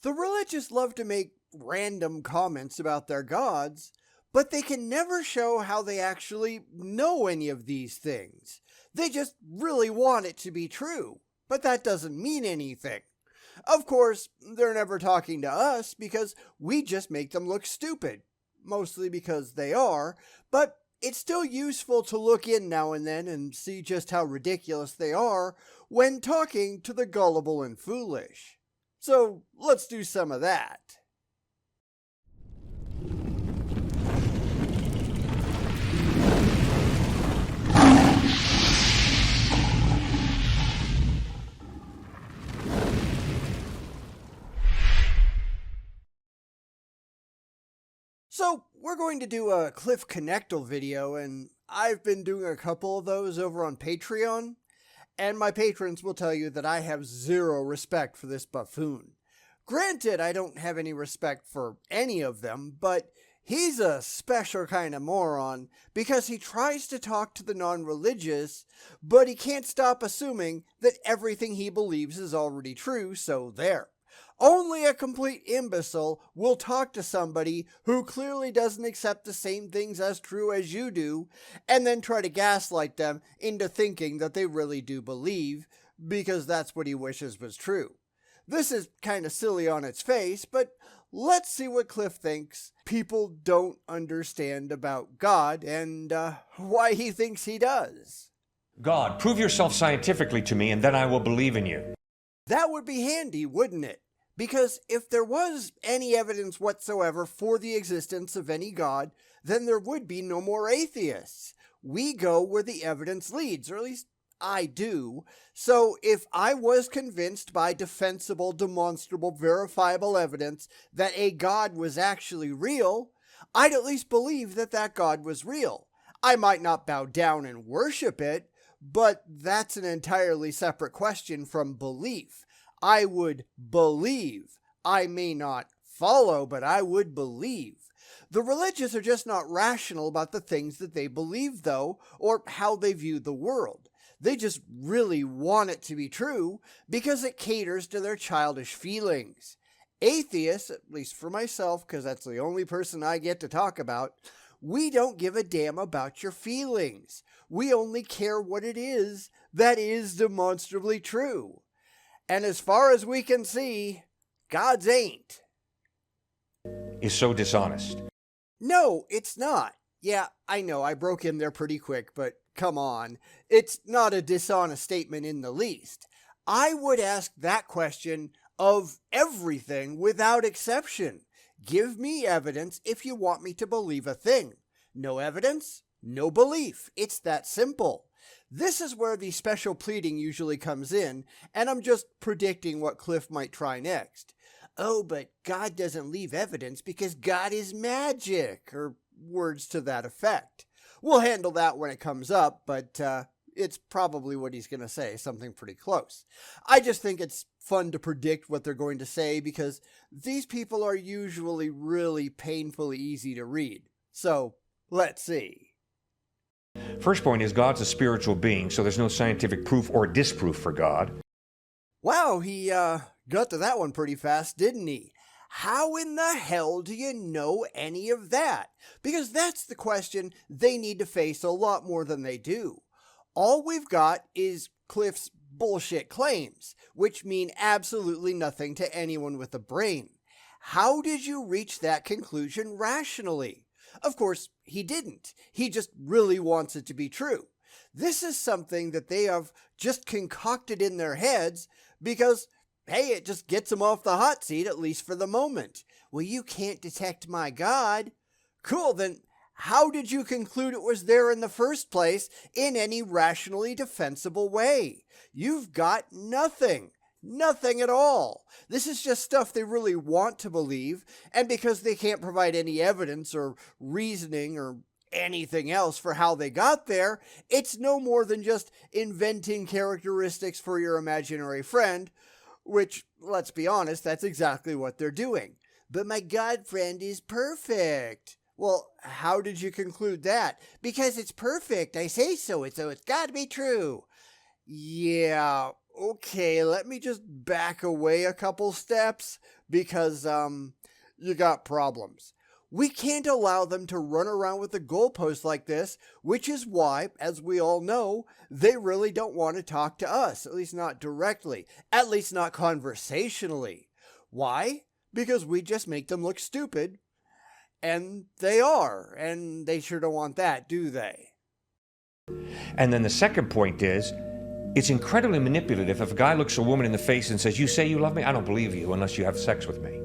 The religious love to make random comments about their gods, but they can never show how they actually know any of these things. They just really want it to be true, but that doesn't mean anything. Of course, they're never talking to us because we just make them look stupid, mostly because they are, but it's still useful to look in now and then and see just how ridiculous they are when talking to the gullible and foolish. So let's do some of that. So we're going to do a Cliffe Knectle video, and I've been doing a couple of those over on Patreon, and my patrons will tell you that I have zero respect for this buffoon. Granted, I don't have any respect for any of them, but he's a special kind of moron because he tries to talk to the non-religious, but he can't stop assuming that everything he believes is already true, so there. Only a complete imbecile will talk to somebody who clearly doesn't accept the same things as true as you do, and then try to gaslight them into thinking that they really do believe, because that's what he wishes was true. This is kind of silly on its face, but let's see what Cliffe thinks people don't understand about God and why he thinks he does. God, prove yourself scientifically to me, and then I will believe in you. That would be handy, wouldn't it? Because if there was any evidence whatsoever for the existence of any God, then there would be no more atheists. We go where the evidence leads, or at least I do. So if I was convinced by defensible, demonstrable, verifiable evidence that a God was actually real, I'd at least believe that that God was real. I might not bow down and worship it, but that's an entirely separate question from belief. I would believe. I may not follow, but I would believe. The religious are just not rational about the things that they believe, though, or how they view the world. They just really want it to be true because it caters to their childish feelings. Atheists, at least for myself, because that's the only person I get to talk about, we don't give a damn about your feelings. We only care what it is that is demonstrably true. And as far as we can see, God's ain't. Is so dishonest. No, it's not. Yeah, I know, I broke in there pretty quick, but come on. It's not a dishonest statement in the least. I would ask that question of everything without exception. Give me evidence if you want me to believe a thing. No evidence? No belief. It's that simple. This is where the special pleading usually comes in, and I'm just predicting what Cliffe might try next. Oh, but God doesn't leave evidence because God is magic, or words to that effect. We'll handle that when it comes up, but it's probably what he's going to say, something pretty close. I just think it's fun to predict what they're going to say because these people are usually really painfully easy to read. So, let's see. First point is God's a spiritual being, so there's no scientific proof or disproof for God. Wow, he got to that one pretty fast, didn't he? How in the hell do you know any of that? Because that's the question they need to face a lot more than they do. All we've got is Cliffe's bullshit claims, which mean absolutely nothing to anyone with a brain. How did you reach that conclusion rationally? Of course, he didn't. He just really wants it to be true. This is something that they have just concocted in their heads because, hey, it just gets them off the hot seat, at least for the moment. Well, you can't detect my God. Cool, then how did you conclude it was there in the first place in any rationally defensible way? You've got nothing. Nothing at all. This is just stuff they really want to believe, and because they can't provide any evidence or reasoning or anything else for how they got there, it's no more than just inventing characteristics for your imaginary friend, which, let's be honest, that's exactly what they're doing. But my God friend is perfect. Well, how did you conclude that? Because it's perfect, I say so, it's got to be true. Yeah, Okay, let me just back away a couple steps because, you got problems. We can't allow them to run around with the goalposts like this, which is why, as we all know, they really don't want to talk to us, at least not directly, at least not conversationally. Why? Because we just make them look stupid, and they are, and they sure don't want that, do they? And then the second point is, it's incredibly manipulative if a guy looks a woman in the face and says, "You say you love me? I don't believe you unless you have sex with me."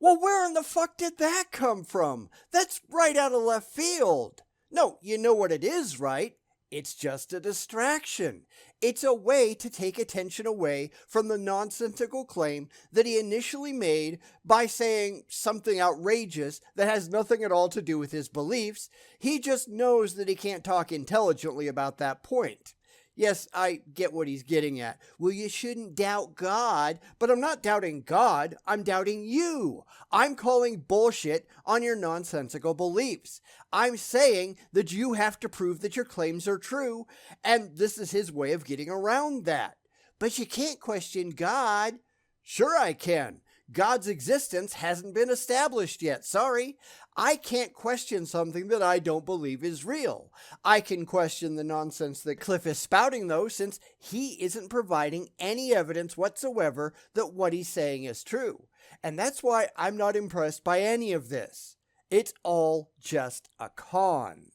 Well, where in the fuck did that come from? That's right out of left field. No, you know what it is, right? It's just a distraction. It's a way to take attention away from the nonsensical claim that he initially made by saying something outrageous that has nothing at all to do with his beliefs. He just knows that he can't talk intelligently about that point. Yes, I get what he's getting at. Well, you shouldn't doubt God, but I'm not doubting God, I'm doubting you. I'm calling bullshit on your nonsensical beliefs. I'm saying that you have to prove that your claims are true, and this is his way of getting around that. But you can't question God. Sure I can. God's existence hasn't been established yet, sorry. I can't question something that I don't believe is real. I can question the nonsense that Cliffe is spouting, though, since he isn't providing any evidence whatsoever that what he's saying is true. And that's why I'm not impressed by any of this. It's all just a con.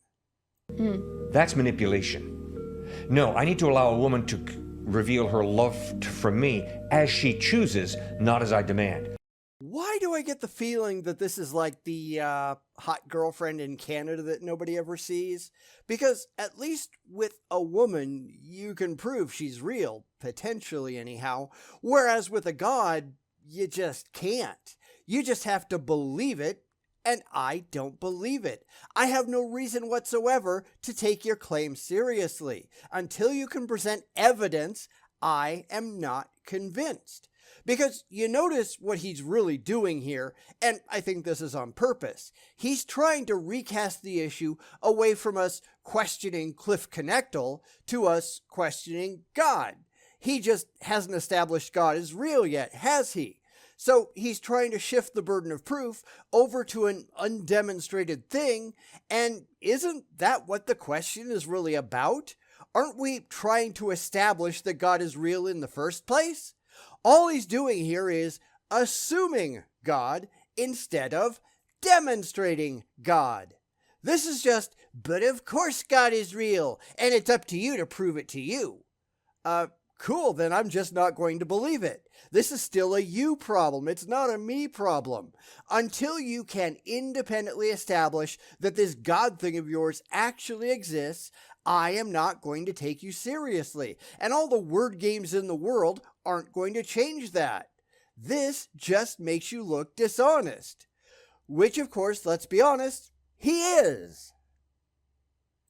That's manipulation. No, I need to allow a woman to reveal her love for me as she chooses, not as I demand. Why do I get the feeling that this is like the hot girlfriend in Canada that nobody ever sees? Because at least with a woman, you can prove she's real, potentially anyhow, whereas with a god, you just can't. You just have to believe it, and I don't believe it. I have no reason whatsoever to take your claim seriously. Until you can present evidence, I am not convinced. Because you notice what he's really doing here, and I think this is on purpose. He's trying to recast the issue away from us questioning Cliffe Knectle to us questioning God. He just hasn't established God as real yet, has he? So he's trying to shift the burden of proof over to an undemonstrated thing, and isn't that what the question is really about? Aren't we trying to establish that God is real in the first place? All he's doing here is assuming God instead of demonstrating God. This is just, but of course God is real, and it's up to you to prove it to you. Cool, then I'm just not going to believe it. This is still a you problem, it's not a me problem. Until you can independently establish that this God thing of yours actually exists, I am not going to take you seriously, and all the word games in the world aren't going to change that. This just makes you look dishonest. Which, of course, let's be honest, he is.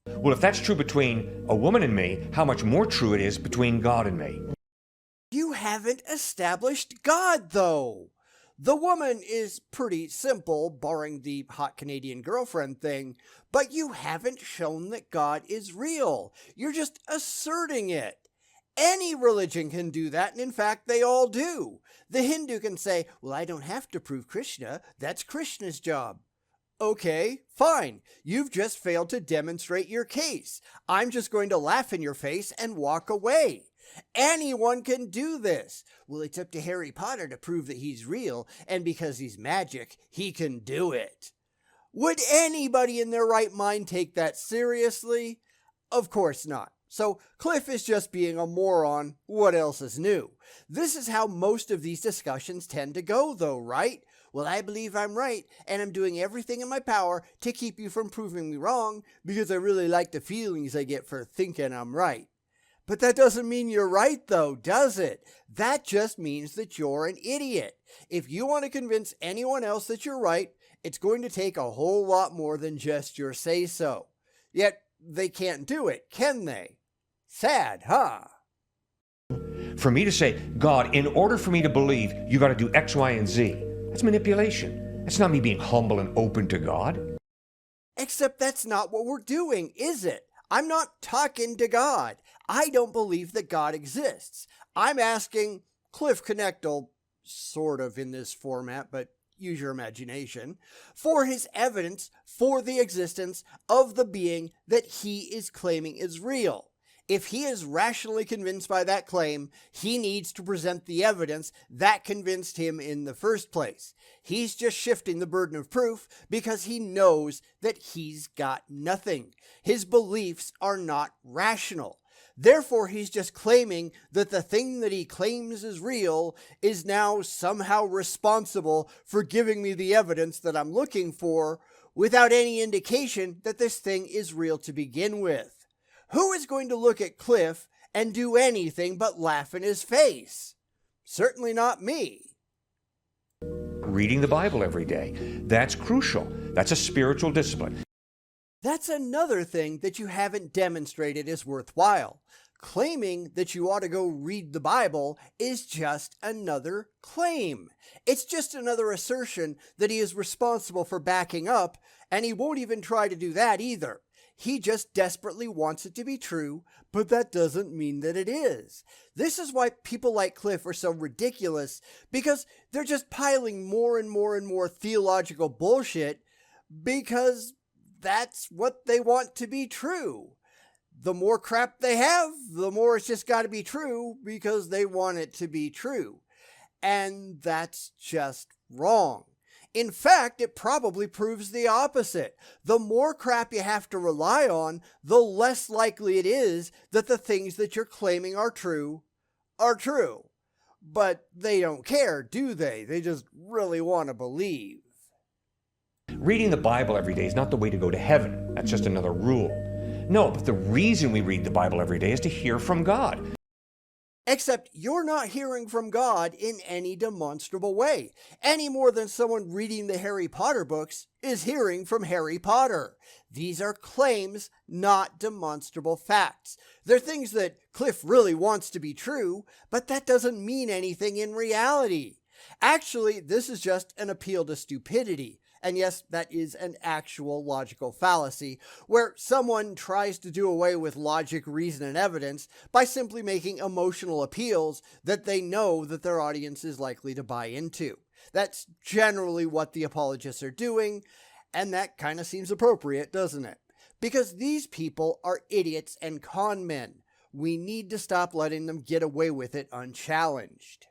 Well, if that's true between a woman and me, how much more true it is between God and me. You haven't established God, though. The woman is pretty simple, barring the hot Canadian girlfriend thing, but you haven't shown that God is real. You're just asserting it. Any religion can do that, and in fact, they all do. The Hindu can say, well, I don't have to prove Krishna. That's Krishna's job. Okay, fine. You've just failed to demonstrate your case. I'm just going to laugh in your face and walk away. Anyone can do this. Well, it's up to Harry Potter to prove that he's real, and because he's magic, he can do it. Would anybody in their right mind take that seriously? Of course not. So Cliffe is just being a moron. What else is new? This is how most of these discussions tend to go, though, right? Well, I believe I'm right, and I'm doing everything in my power to keep you from proving me wrong because I really like the feelings I get for thinking I'm right. But that doesn't mean you're right, though, does it? That just means that you're an idiot. If you want to convince anyone else that you're right, it's going to take a whole lot more than just your say-so. Yet, they can't do it, can they? Sad, huh? For me to say, God, in order for me to believe, you got to do X, Y, and Z, that's manipulation. That's not me being humble and open to God. Except that's not what we're doing, is it? I'm not talking to God. I don't believe that God exists. I'm asking Cliffe Knectle, sort of in this format, but use your imagination, for his evidence for the existence of the being that he is claiming is real. If he is rationally convinced by that claim, he needs to present the evidence that convinced him in the first place. He's just shifting the burden of proof because he knows that he's got nothing. His beliefs are not rational. Therefore, he's just claiming that the thing that he claims is real is now somehow responsible for giving me the evidence that I'm looking for without any indication that this thing is real to begin with. Who is going to look at Cliffe and do anything but laugh in his face? Certainly not me. Reading the Bible every day. That's crucial. That's a spiritual discipline. That's another thing that you haven't demonstrated is worthwhile. Claiming that you ought to go read the Bible is just another claim. It's just another assertion that he is responsible for backing up, and he won't even try to do that either. He just desperately wants it to be true, but that doesn't mean that it is. This is why people like Cliffe are so ridiculous, because they're just piling more and more and more theological bullshit because that's what they want to be true. The more crap they have, the more it's just got to be true because they want it to be true. And that's just wrong. In fact, it probably proves the opposite. The more crap you have to rely on, the less likely it is that the things that you're claiming are true are true. But they don't care, do they? They just really want to believe. Reading the Bible every day is not the way to go to heaven. That's just another rule. No, but the reason we read the Bible every day is to hear from God. Except you're not hearing from God in any demonstrable way, any more than someone reading the Harry Potter books is hearing from Harry Potter. These are claims, not demonstrable facts. They're things that Cliffe really wants to be true, but that doesn't mean anything in reality. Actually, this is just an appeal to stupidity. And yes, that is an actual logical fallacy, where someone tries to do away with logic, reason, and evidence by simply making emotional appeals that they know that their audience is likely to buy into. That's generally what the apologists are doing, and that kind of seems appropriate, doesn't it? Because these people are idiots and con men. We need to stop letting them get away with it unchallenged.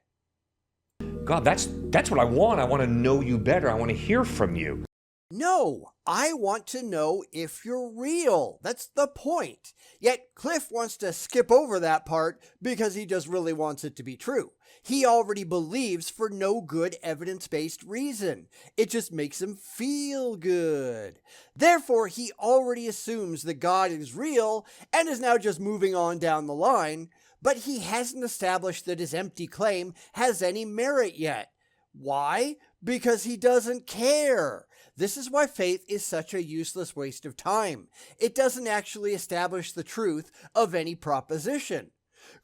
God, that's what I want. I want to know you better. I want to hear from you. No, I want to know if you're real. That's the point. Yet Cliffe wants to skip over that part because he just really wants it to be true. He already believes for no good evidence-based reason. It just makes him feel good. Therefore, he already assumes that God is real and is now just moving on down the line, but he hasn't established that his empty claim has any merit yet. Why? Because he doesn't care. This is why faith is such a useless waste of time. It doesn't actually establish the truth of any proposition.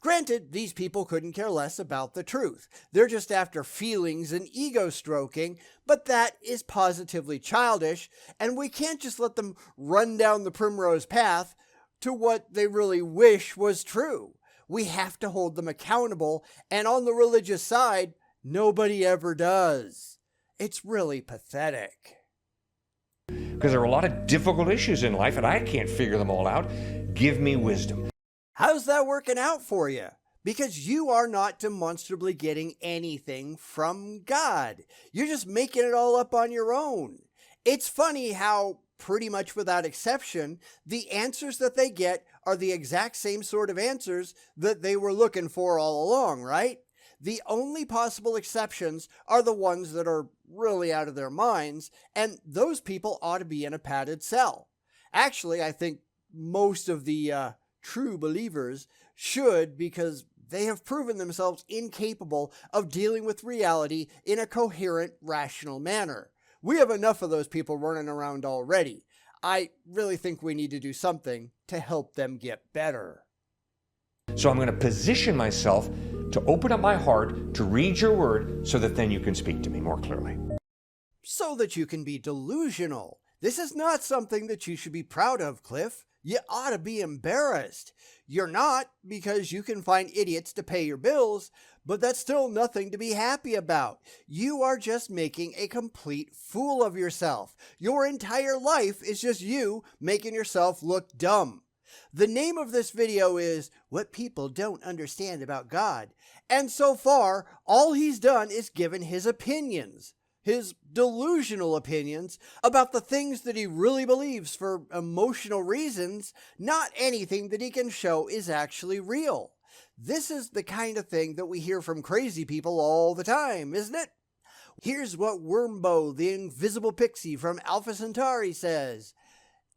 Granted, these people couldn't care less about the truth. They're just after feelings and ego stroking, but that is positively childish, and we can't just let them run down the primrose path to what they really wish was true. We have to hold them accountable, and on the religious side, nobody ever does. It's really pathetic. Because there are a lot of difficult issues in life, and I can't figure them all out. Give me wisdom. How's that working out for you? Because you are not demonstrably getting anything from God. You're just making it all up on your own. It's funny how, pretty much without exception, the answers that they get are the exact same sort of answers that they were looking for all along, right? The only possible exceptions are the ones that are really out of their minds, and those people ought to be in a padded cell. Actually, I think most of the true believers should, because they have proven themselves incapable of dealing with reality in a coherent, rational manner. We have enough of those people running around already. I really think we need to do something to help them get better. So I'm going to position myself to open up my heart to read your word so that then you can speak to me more clearly. So that you can be delusional. This is not something that you should be proud of, Cliffe. You ought to be embarrassed. You're not, because you can find idiots to pay your bills, but that's still nothing to be happy about. You are just making a complete fool of yourself. Your entire life is just you making yourself look dumb. The name of this video is What People Don't Understand About God. And so far, all he's done is given his opinions, his delusional opinions about the things that he really believes for emotional reasons, not anything that he can show is actually real. This is the kind of thing that we hear from crazy people all the time, isn't it? Here's what Wormbo, the invisible pixie from Alpha Centauri, says.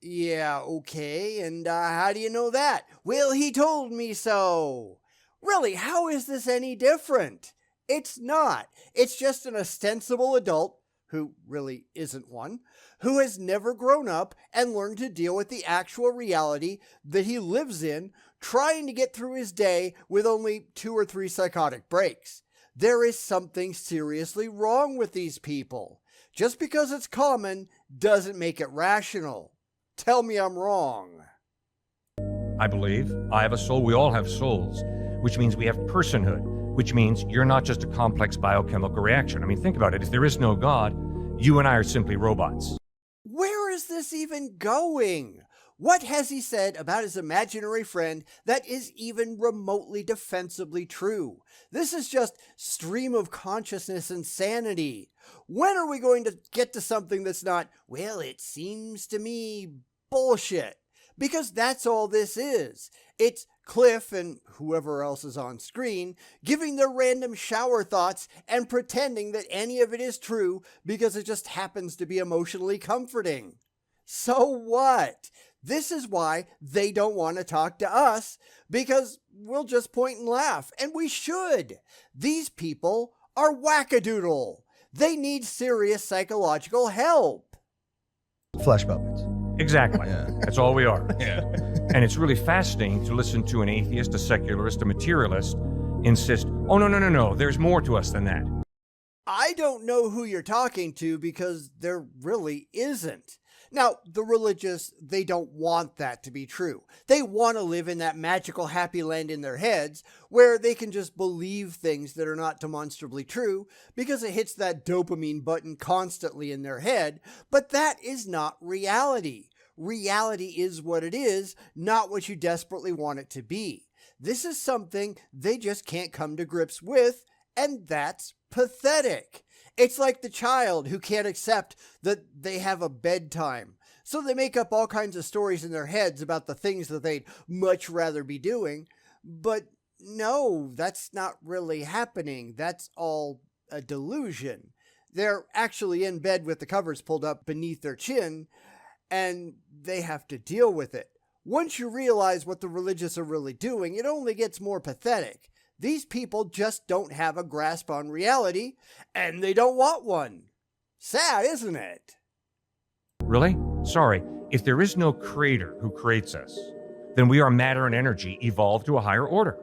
Yeah, okay, and how do you know that? Well, he told me so. Really, how is this any different? It's not. It's just an ostensible adult, who really isn't one, who has never grown up and learned to deal with the actual reality that he lives in, trying to get through his day with only 2 or 3 psychotic breaks. There is something seriously wrong with these people. Just because it's common doesn't make it rational. Tell me I'm wrong. I believe I have a soul. We all have souls, which means we have personhood, which means you're not just a complex biochemical reaction. I mean, think about it. If there is no God, you and I are simply robots. Where is this even going? What has he said about his imaginary friend that is even remotely defensibly true? This is just stream of consciousness insanity. When are we going to get to something that's not, well, it seems to me, bullshit? Because that's all this is. It's Cliff and whoever else is on screen giving their random shower thoughts and pretending that any of it is true because it just happens to be emotionally comforting. So what? This is why they don't want to talk to us, because we'll just point and laugh, and we should. These people are wackadoodle. They need serious psychological help. Flesh puppets. Exactly. Yeah. That's all we are. Yeah. And it's really fascinating to listen to an atheist, a secularist, a materialist insist, oh, no, there's more to us than that. I don't know who you're talking to, because there really isn't. Now, the religious, they don't want that to be true. They want to live in that magical happy land in their heads where they can just believe things that are not demonstrably true because it hits that dopamine button constantly in their head, but that is not reality. Reality is what it is, not what you desperately want it to be. This is something they just can't come to grips with, and that's pathetic. It's like the child who can't accept that they have a bedtime. So they make up all kinds of stories in their heads about the things that they'd much rather be doing. But no, that's not really happening. That's all a delusion. They're actually in bed with the covers pulled up beneath their chin, and they have to deal with it. Once you realize what the religious are really doing, it only gets more pathetic. These people just don't have a grasp on reality, and they don't want one. Sad, isn't it? Really? Sorry. If there is no creator who creates us, then we are matter and energy evolved to a higher order.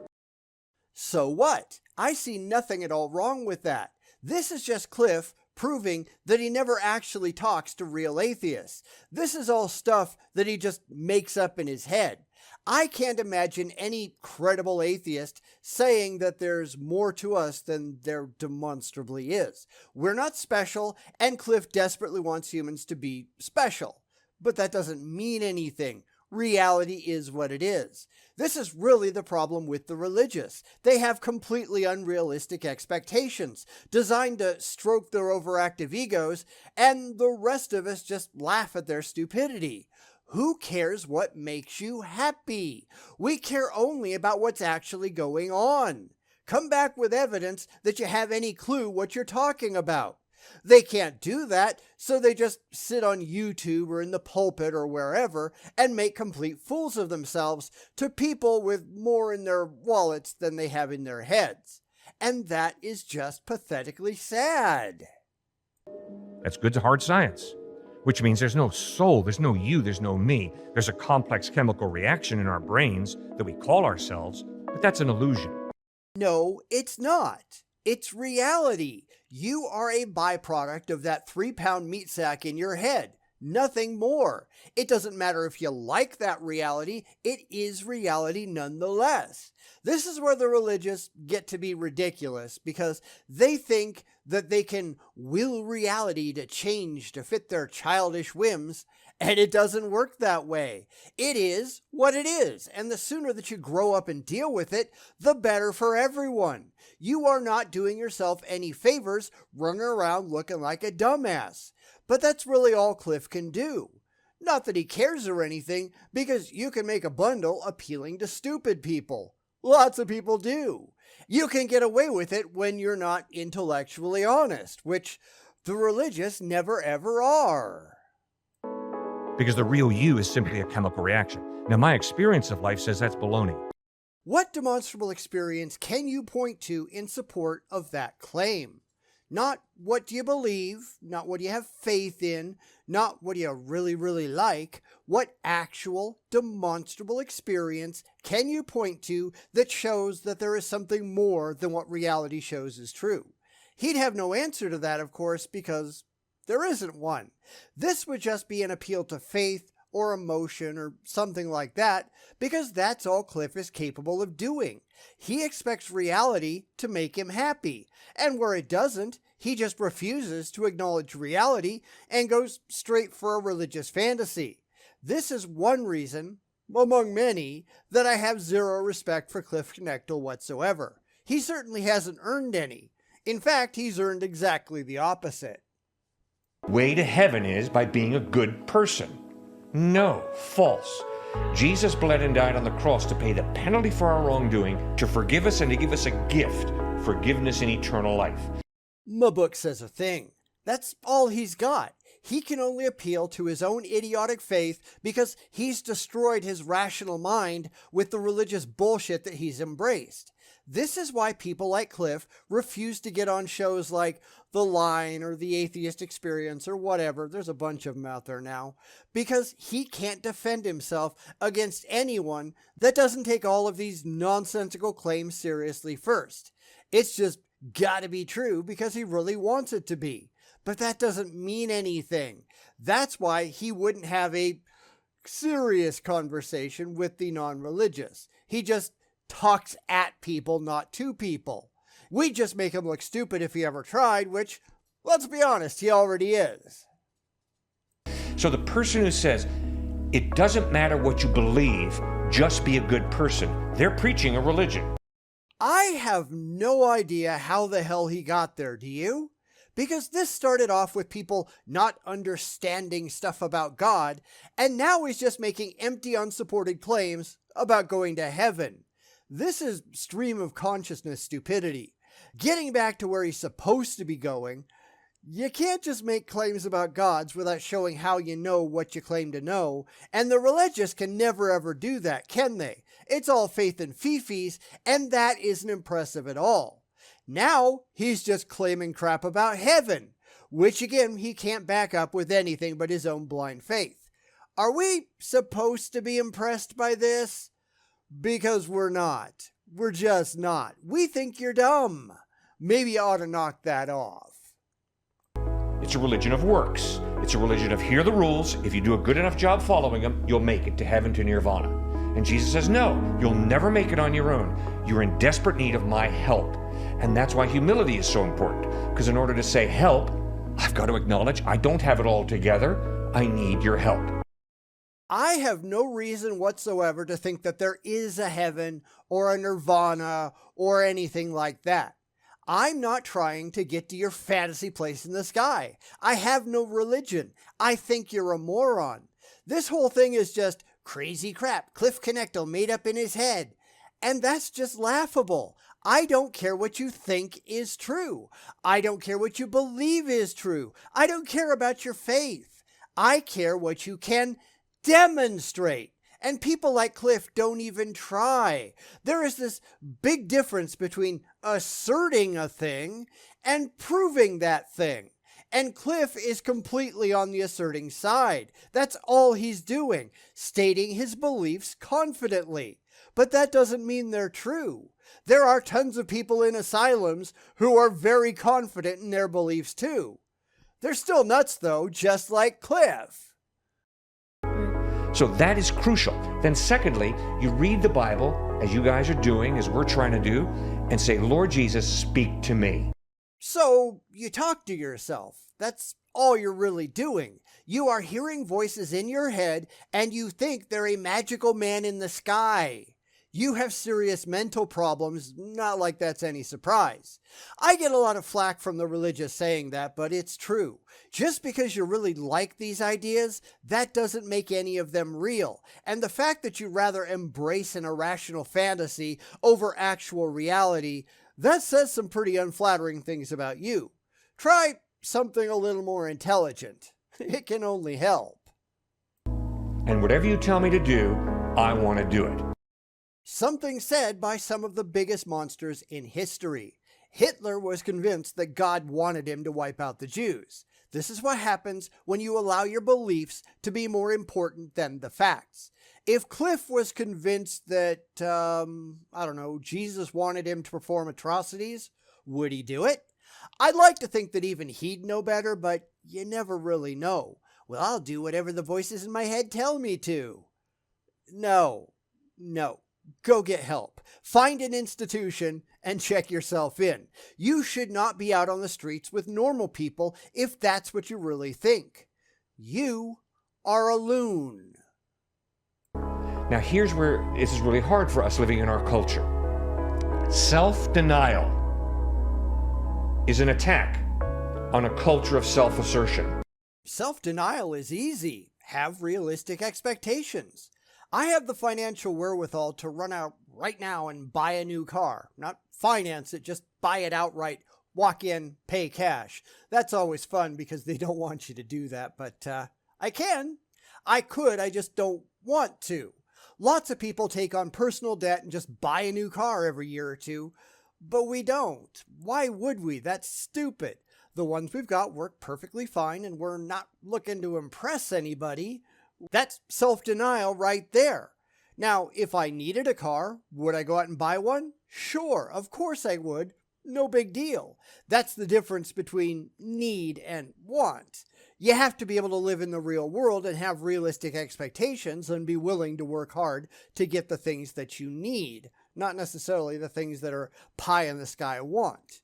So what? I see nothing at all wrong with that. This is just Cliff proving that he never actually talks to real atheists. This is all stuff that he just makes up in his head. I can't imagine any credible atheist saying that there's more to us than there demonstrably is. We're not special, and Cliff desperately wants humans to be special. But that doesn't mean anything. Reality is what it is. This is really the problem with the religious. They have completely unrealistic expectations, designed to stroke their overactive egos, and the rest of us just laugh at their stupidity. Who cares what makes you happy? We care only about what's actually going on. Come back with evidence that you have any clue what you're talking about. They can't do that, so they just sit on YouTube or in the pulpit or wherever and make complete fools of themselves to people with more in their wallets than they have in their heads. And that is just pathetically sad. That's good to hard science. Which means there's no soul, there's no you, there's no me. There's a complex chemical reaction in our brains that we call ourselves, but that's an illusion. No, it's not. It's reality. You are a byproduct of that 3-pound meat sack in your head. nothing more. It doesn't matter if you like that reality, it is reality nonetheless. This is where the religious get to be ridiculous because they think that they can will reality to change to fit their childish whims, and it doesn't work that way. It is what it is, and the sooner that you grow up and deal with it, the better for everyone. You are not doing yourself any favors running around looking like a dumbass. But that's really all Cliffe can do. Not that he cares or anything, because you can make a bundle appealing to stupid people. Lots of people do. You can get away with it when you're not intellectually honest, which the religious never ever are. Because the real you is simply a chemical reaction. Now, my experience of life says that's baloney. What demonstrable experience can you point to in support of that claim? Not what do you believe, not what do you have faith in, not what do you really, really like. What actual demonstrable experience can you point to that shows that there is something more than what reality shows is true? He'd have no answer to that, of course, because there isn't one. This would just be an appeal to faith or emotion or something like that, because that's all Cliffe is capable of doing. He expects reality to make him happy, and where it doesn't, he just refuses to acknowledge reality and goes straight for a religious fantasy. This is one reason, among many, that I have zero respect for Cliffe Knectle whatsoever. He certainly hasn't earned any. In fact, he's earned exactly the opposite. Way to heaven is by being a good person. No, false. Jesus bled and died on the cross to pay the penalty for our wrongdoing, to forgive us and to give us a gift, forgiveness and eternal life. My book says a thing. That's all he's got. He can only appeal to his own idiotic faith because he's destroyed his rational mind with the religious bullshit that he's embraced. This is why people like Cliffe refuse to get on shows like The Line or The Atheist Experience or whatever. There's a bunch of them out there now. Because he can't defend himself against anyone that doesn't take all of these nonsensical claims seriously first. It's just gotta be true because he really wants it to be. But that doesn't mean anything. That's why he wouldn't have a serious conversation with the non-religious. He just talks at people, not to people. We'd just make him look stupid if he ever tried, which, let's be honest, he already is. So the person who says, it doesn't matter what you believe, just be a good person, they're preaching a religion. I have no idea how the hell he got there, do you? Because this started off with people not understanding stuff about God, and now he's just making empty, unsupported claims about going to heaven. This is stream of consciousness stupidity. Getting back to where he's supposed to be going, you can't just make claims about gods without showing how you know what you claim to know, and the religious can never ever do that, can they? It's all faith and fifis, and that isn't impressive at all. Now, he's just claiming crap about heaven, which again, he can't back up with anything but his own blind faith. Are we supposed to be impressed by this? Because we're not. We're just not. We think you're dumb. Maybe you ought to knock that off. It's a religion of works. It's a religion of hear the rules. If you do a good enough job following them, you'll make it to heaven, to nirvana. And Jesus says, no, you'll never make it on your own. You're in desperate need of my help. And that's why humility is so important. Because in order to say help, I've got to acknowledge I don't have it all together. I need your help. I have no reason whatsoever to think that there is a heaven or a nirvana or anything like that. I'm not trying to get to your fantasy place in the sky. I have no religion. I think you're a moron. This whole thing is just crazy crap Cliffe Knectle made up in his head. And that's just laughable. I don't care what you think is true. I don't care what you believe is true. I don't care about your faith. I care what you can demonstrate. And people like Cliffe don't even try. There is this big difference between asserting a thing and proving that thing. And Cliffe is completely on the asserting side. That's all he's doing, stating his beliefs confidently. But that doesn't mean they're true. There are tons of people in asylums who are very confident in their beliefs too. They're still nuts though, just like Cliffe. So that is crucial. Then secondly, you read the Bible, as you guys are doing, as we're trying to do, and say, Lord Jesus, speak to me. So you talk to yourself. That's all you're really doing. You are hearing voices in your head and you think they're a magical man in the sky. You have serious mental problems, not like that's any surprise. I get a lot of flack from the religious saying that, but it's true. Just because you really like these ideas, that doesn't make any of them real. And the fact that you rather embrace an irrational fantasy over actual reality, that says some pretty unflattering things about you. Try something a little more intelligent. It can only help. And whatever you tell me to do, I want to do it. Something said by some of the biggest monsters in history. Hitler was convinced that God wanted him to wipe out the Jews. This is what happens when you allow your beliefs to be more important than the facts. If Cliffe was convinced that, Jesus wanted him to perform atrocities, would he do it? I'd like to think that even he'd know better, but you never really know. Well, I'll do whatever the voices in my head tell me to. No. Go get help. Find an institution and check yourself in. You should not be out on the streets with normal people if that's what you really think. You are a loon. Now here's where this is really hard for us living in our culture. Self-denial is an attack on a culture of self-assertion. Self-denial is easy. Have realistic expectations. I have the financial wherewithal to run out right now and buy a new car. Not finance it, just buy it outright, walk in, pay cash. That's always fun because they don't want you to do that, but I can. I could, I just don't want to. Lots of people take on personal debt and just buy a new car every year or two, but we don't. Why would we? That's stupid. The ones we've got work perfectly fine and we're not looking to impress anybody. That's self-denial right there. Now, if I needed a car, would I go out and buy one? Sure, of course I would. No big deal. That's the difference between need and want. You have to be able to live in the real world and have realistic expectations and be willing to work hard to get the things that you need, not necessarily the things that are pie in the sky want.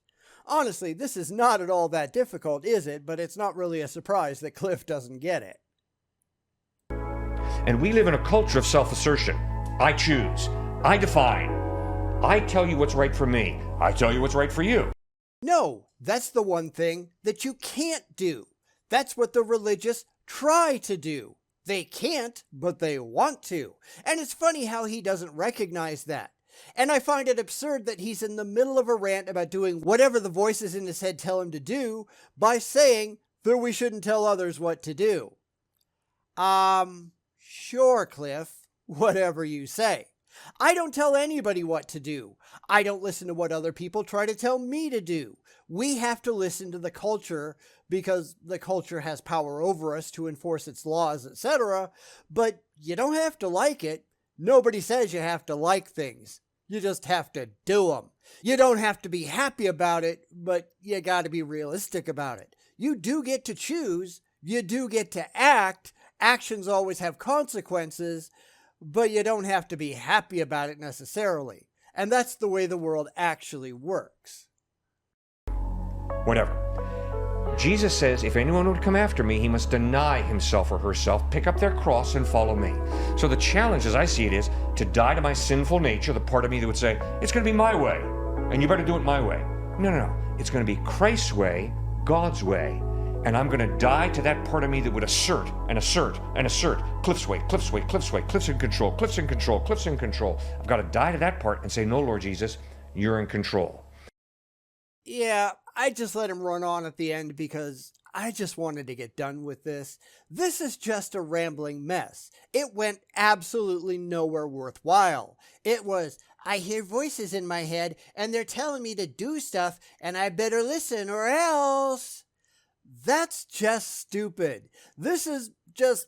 Honestly, this is not at all that difficult, is it? But it's not really a surprise that Cliffe doesn't get it. And we live in a culture of self-assertion. I choose. I define. I tell you what's right for me. I tell you what's right for you. No, that's the one thing that you can't do. That's what the religious try to do. They can't, but they want to. And it's funny how he doesn't recognize that. And I find it absurd that he's in the middle of a rant about doing whatever the voices in his head tell him to do by saying that we shouldn't tell others what to do. Sure, Cliffe, whatever you say. I don't tell anybody what to do. I don't listen to what other people try to tell me to do. We have to listen to the culture because the culture has power over us to enforce its laws, etc. But you don't have to like it. Nobody says you have to like things. You just have to do them. You don't have to be happy about it, but you got to be realistic about it. You do get to choose. You do get to act. Actions always have consequences, but you don't have to be happy about it necessarily. And that's the way the world actually works. Whatever. Jesus says, if anyone would come after me, he must deny himself or herself, pick up their cross, and follow me. So the challenge, as I see it, is to die to my sinful nature, the part of me that would say, it's going to be my way, and you better do it my way. No. It's going to be Christ's way, God's way. And I'm going to die to that part of me that would assert and assert and assert. Cliffe's way, Cliffe's way, Cliffe's way, Cliffe's in control, Cliffe's in control, Cliffe's in control. I've got to die to that part and say, no, Lord Jesus, you're in control. Yeah, I just let him run on at the end because I just wanted to get done with this. This is just a rambling mess. It went absolutely nowhere worthwhile. It was, I hear voices in my head and they're telling me to do stuff and I better listen or else. That's just stupid. This is just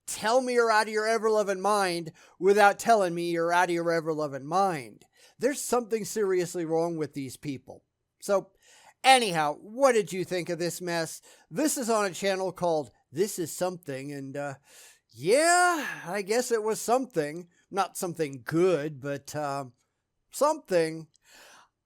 tell me you're out of your ever-loving mind without telling me you're out of your ever-loving mind. There's something seriously wrong with these people. So, anyhow, what did you think of this mess? This is on a channel called This Is Something, and Yeah, I guess it was something. Not something good, but something.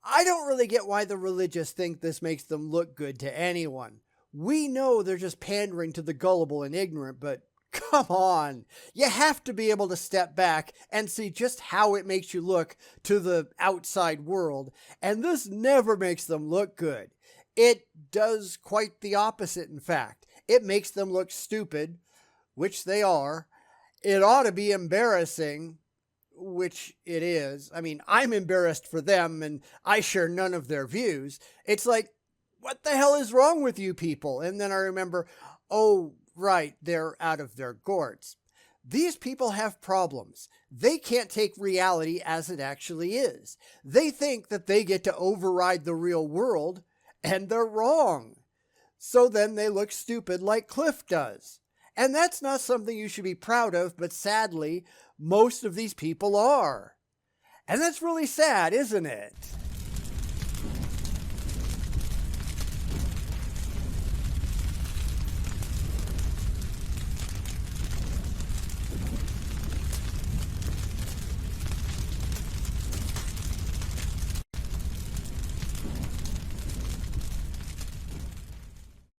I don't really get why the religious think this makes them look good to anyone. We know they're just pandering to the gullible and ignorant, but come on. You have to be able to step back and see just how it makes you look to the outside world, and this never makes them look good. It does quite the opposite, in fact. It makes them look stupid, which they are. It ought to be embarrassing, which it is. I mean, I'm embarrassed for them and I share none of their views. It's like, what the hell is wrong with you people? And then I remember, oh, right, they're out of their gourds. These people have problems. They can't take reality as it actually is. They think that they get to override the real world, and they're wrong. So then they look stupid like Cliffe does. And that's not something you should be proud of, but sadly, most of these people are. And that's really sad, isn't it?